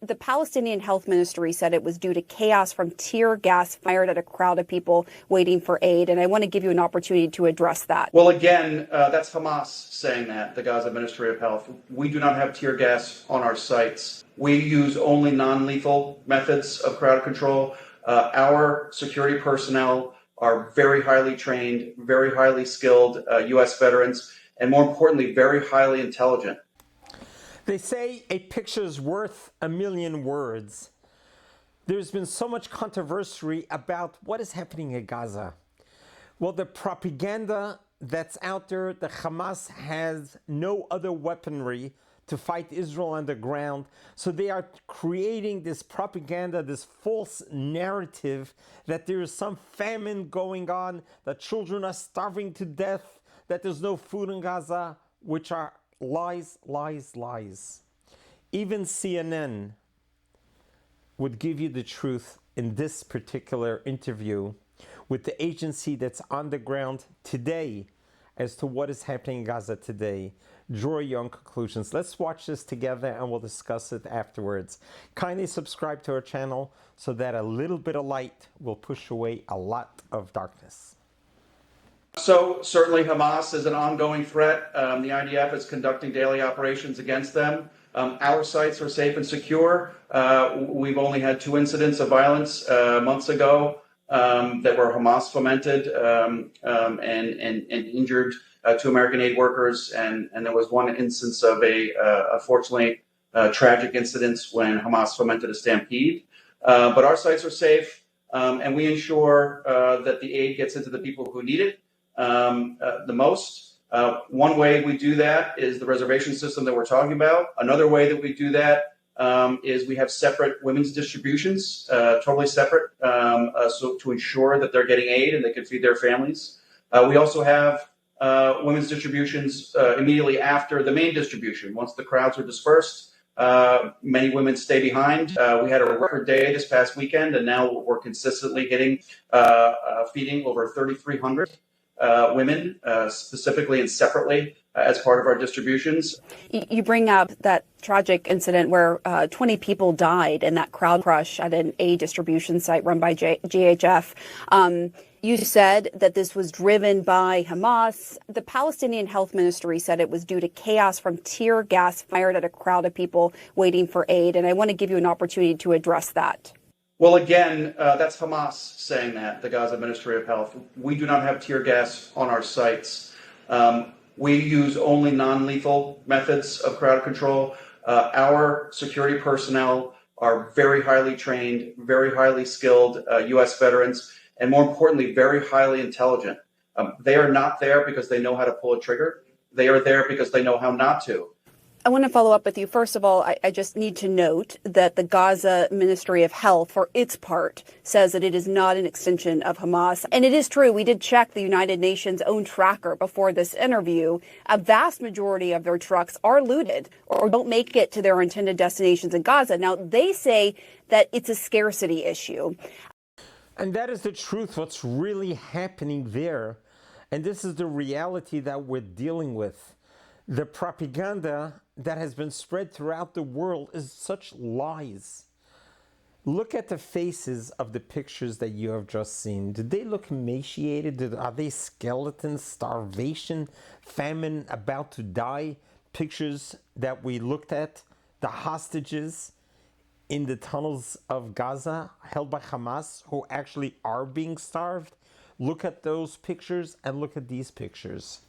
The Palestinian Health Ministry said it was due to chaos from tear gas fired at a crowd of people waiting for aid. And I want to give you an opportunity to address that. Well, again, that's Hamas saying that, the Gaza Ministry of Health. We do not have tear gas on our sites. We use only non-lethal methods of crowd control. Our security personnel are very highly trained, very highly skilled U.S. veterans, and more importantly, very highly intelligent. They say a picture is worth a million words. There's been so much controversy about what is happening in Gaza. Well, the propaganda that's out there, the Hamas has no other weaponry to fight Israel on the ground. So they are creating this propaganda, this false narrative that there is some famine going on, that children are starving to death, that there's no food in Gaza, which are lies, lies, lies. Even CNN would give you the truth in this particular interview with the agency that's on the ground today as to what is happening in Gaza today. Draw your own conclusions. Let's watch this together and we'll discuss it afterwards. Kindly subscribe to our channel so that a little bit of light will push away a lot of darkness. So certainly Hamas is an ongoing threat. The IDF is conducting daily operations against them. Our sites are safe and secure. We've only had 2 incidents of violence months ago that were Hamas fomented and injured 2 American aid workers. And there was 1 instance of unfortunately, tragic incidents when Hamas fomented a stampede. But our sites are safe, and we ensure that the aid gets into the people who need it the most. One way we do that is the reservation system that we're talking about. Another way that we do that is we have separate women's distributions, totally separate, so to ensure that they're getting aid and they can feed their families. We also have women's distributions immediately after the main distribution. Once the crowds are dispersed, many women stay behind. We had a record day this past weekend, and now we're consistently getting feeding over 3,300 women, specifically and separately, as part of our distributions. You bring up that tragic incident where 20 people died in that crowd crush at an aid distribution site run by GHF. You said that this was driven by Hamas. The Palestinian Health Ministry said it was due to chaos from tear gas fired at a crowd of people waiting for aid. And I want to give you an opportunity to address that. Well, again, that's Hamas saying that, the Gaza Ministry of Health. We do not have tear gas on our sites. We use only non-lethal methods of crowd control. Our security personnel are very highly trained, very highly skilled U.S. veterans, and more importantly, very highly intelligent. They are not there because they know how to pull a trigger. They are there because they know how not to. I want to follow up with you. First of all, I just need to note that the Gaza Ministry of Health, for its part, says that it is not an extension of Hamas. And it is true, we did check the United Nations' own tracker before this interview. A vast majority of their trucks are looted or don't make it to their intended destinations in Gaza. Now, they say that it's a scarcity issue. And that is the truth, what's really happening there. And this is the reality that we're dealing with. The propaganda that has been spread throughout the world is such lies. Look at the faces of the pictures that you have just seen. Did they look emaciated? Are they skeletons, starvation, famine, about to die? Pictures that we looked at, the hostages in the tunnels of Gaza held by Hamas who actually are being starved. Look at those pictures and look at these pictures.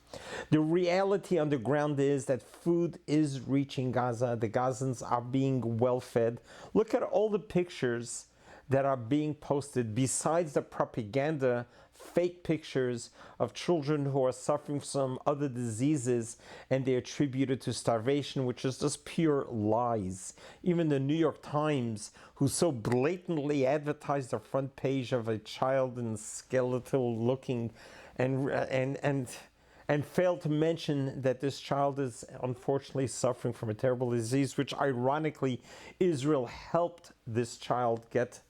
The reality on the ground is that food is reaching Gaza. The Gazans are being well fed. Look at all the pictures that are being posted besides the propaganda, fake pictures of children who are suffering from other diseases and they attribute it to starvation, which is just pure lies. Even the New York Times, who so blatantly advertised the front page of a child in skeletal looking and failed to mention that this child is unfortunately suffering from a terrible disease, which ironically Israel helped this child get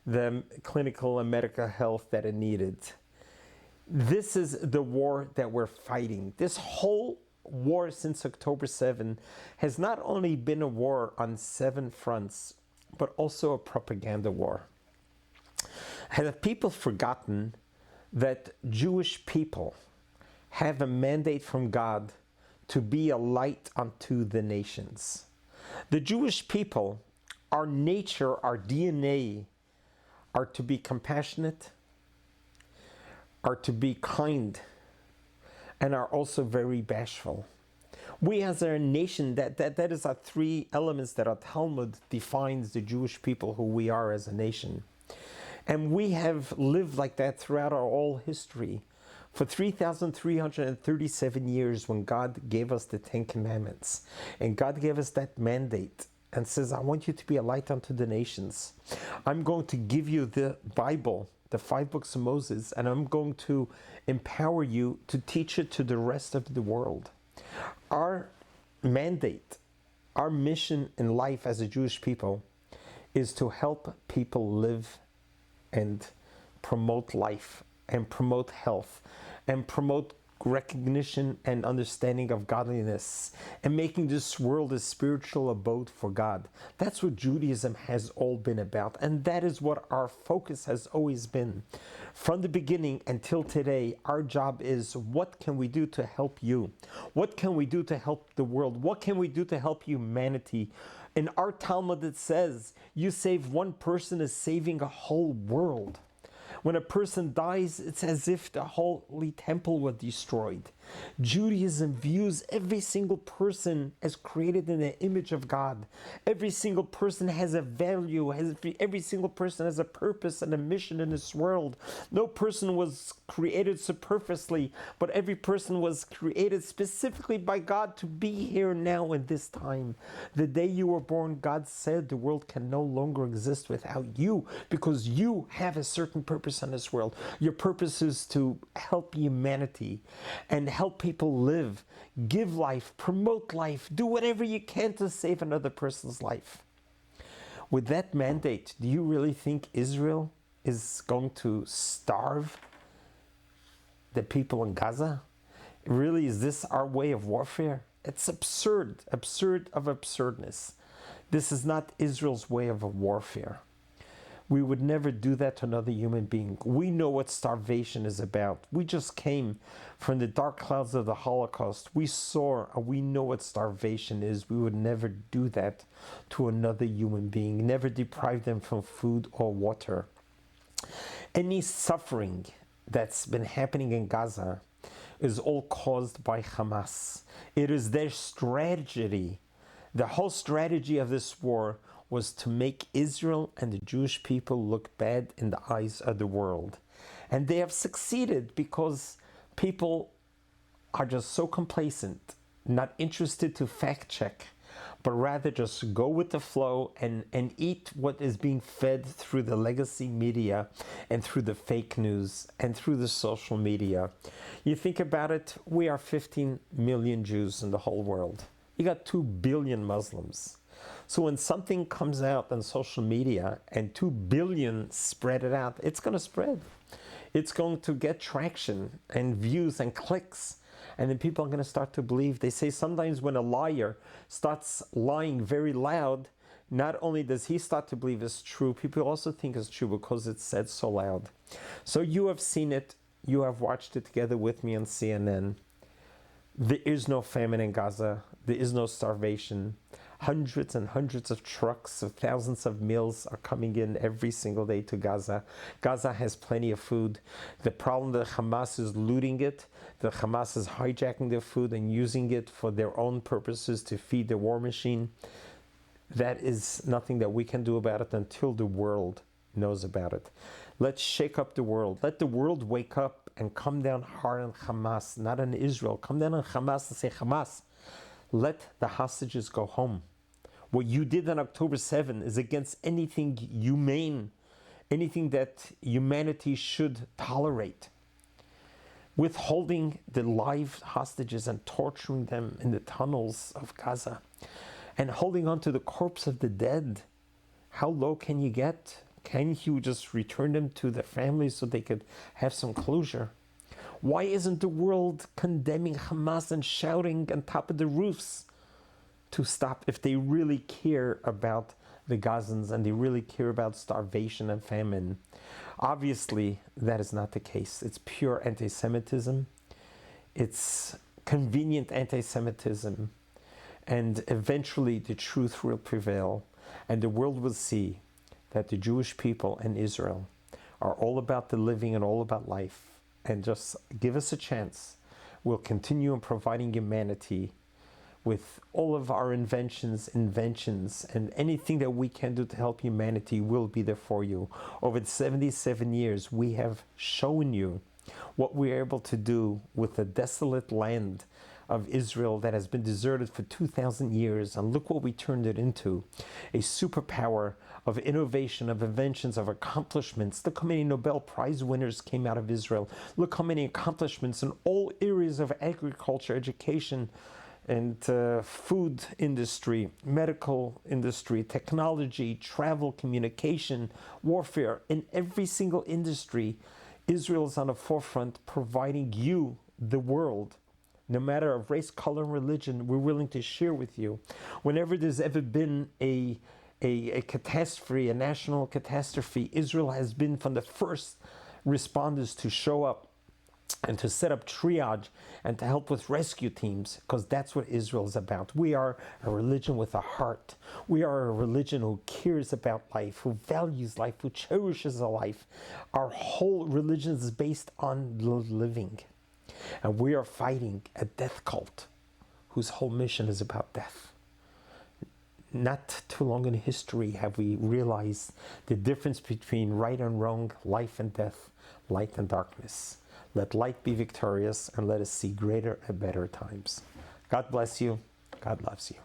the clinical and medical health that it needed. This is the war that we're fighting. This whole war since October 7 has not only been a war on 7 fronts, but also a propaganda war. Have people forgotten that Jewish people have a mandate from God to be a light unto the nations? The Jewish people, our nature, our DNA, are to be compassionate, are to be kind, and are also very bashful. We as a nation, that is our three elements that our Talmud defines the Jewish people, who we are as a nation. And we have lived like that throughout our whole history. For 3,337 years, when God gave us the Ten Commandments, and God gave us that mandate and says, I want you to be a light unto the nations. I'm going to give you the Bible, the 5 books of Moses, and I'm going to empower you to teach it to the rest of the world. Our mandate, our mission in life as a Jewish people is to help people live and promote life and promote health and promote recognition and understanding of godliness and making this world a spiritual abode for God. That's what Judaism has all been about, and that is what our focus has always been. From the beginning until today, our job is, what can we do to help you? What can we do to help the world? What can we do to help humanity? In our Talmud it says, you save one person is saving a whole world. When a person dies, it's as if the holy temple was destroyed. Judaism views every single person as created in the image of God. Every single person has a value. Every single person has a purpose and a mission in this world. No person was created superfluously, but every person was created specifically by God to be here now in this time. The day you were born, God said the world can no longer exist without you, because you have a certain purpose in this world. Your purpose is to help humanity and help people live, give life, promote life, do whatever you can to save another person's life. With that mandate, do you really think Israel is going to starve the people in Gaza? Really, is this our way of warfare? It's absurd of absurdness. This is not Israel's way of a warfare. We would never do that to another human being. We know what starvation is about. We just came from the dark clouds of the Holocaust. We know what starvation is. We would never do that to another human being, never deprive them from food or water. Any suffering that's been happening in Gaza is all caused by Hamas. It is their strategy. The whole strategy of this war was to make Israel and the Jewish people look bad in the eyes of the world. And they have succeeded, because people are just so complacent, not interested to fact check, but rather just go with the flow and eat what is being fed through the legacy media and through the fake news and through the social media. You think about it, we are 15 million Jews in the whole world. You got 2 billion Muslims. So when something comes out on social media and 2 billion spread it out, it's going to spread. It's going to get traction and views and clicks. And then people are going to start to believe. They say sometimes when a liar starts lying very loud, not only does he start to believe it's true, people also think it's true because it's said so loud. So you have seen it. You have watched it together with me on CNN. There is no famine in Gaza. There is no starvation. Hundreds and hundreds of trucks of thousands of meals are coming in every single day to Gaza. Gaza has plenty of food. The problem that Hamas is looting it, the Hamas is hijacking their food and using it for their own purposes to feed the war machine. That is nothing that we can do about it until the world knows about it. Let's shake up the world. Let the world wake up and come down hard on Hamas, not on Israel. Come down on Hamas and say, Hamas, let the hostages go home. What you did on October 7 is against anything humane, anything that humanity should tolerate. Withholding the live hostages and torturing them in the tunnels of Gaza and holding on to the corpse of the dead. How low can you get? Can you just return them to their families so they could have some closure? Why isn't the world condemning Hamas and shouting on top of the roofs to stop if they really care about the Gazans and they really care about starvation and famine. Obviously, that is not the case. It's pure anti-Semitism. It's convenient anti-Semitism. And eventually the truth will prevail, and the world will see that the Jewish people and Israel are all about the living and all about life. And just give us a chance. We'll continue in providing humanity with all of our inventions, and anything that we can do to help humanity will be there for you. Over the 77 years, we have shown you what we're able to do with the desolate land of Israel that has been deserted for 2,000 years. And look what we turned it into. A superpower of innovation, of inventions, of accomplishments. Look how many Nobel Prize winners came out of Israel. Look how many accomplishments in all areas of agriculture, education, and food industry, medical industry, technology, travel, communication, warfare. In every single industry, Israel is on the forefront, providing you, the world, no matter of race, color, and religion. We're willing to share with you. Whenever there's ever been a catastrophe, a national catastrophe, Israel has been from the first responders to show up and to set up triage and to help with rescue teams, because that's what Israel is about. We are a religion with a heart. We are a religion who cares about life, who values life, who cherishes a life. Our whole religion is based on living. And we are fighting a death cult whose whole mission is about death. Not too long in history have we realized the difference between right and wrong, life and death, light and darkness. Let light be victorious, and let us see greater and better times. God bless you. God loves you.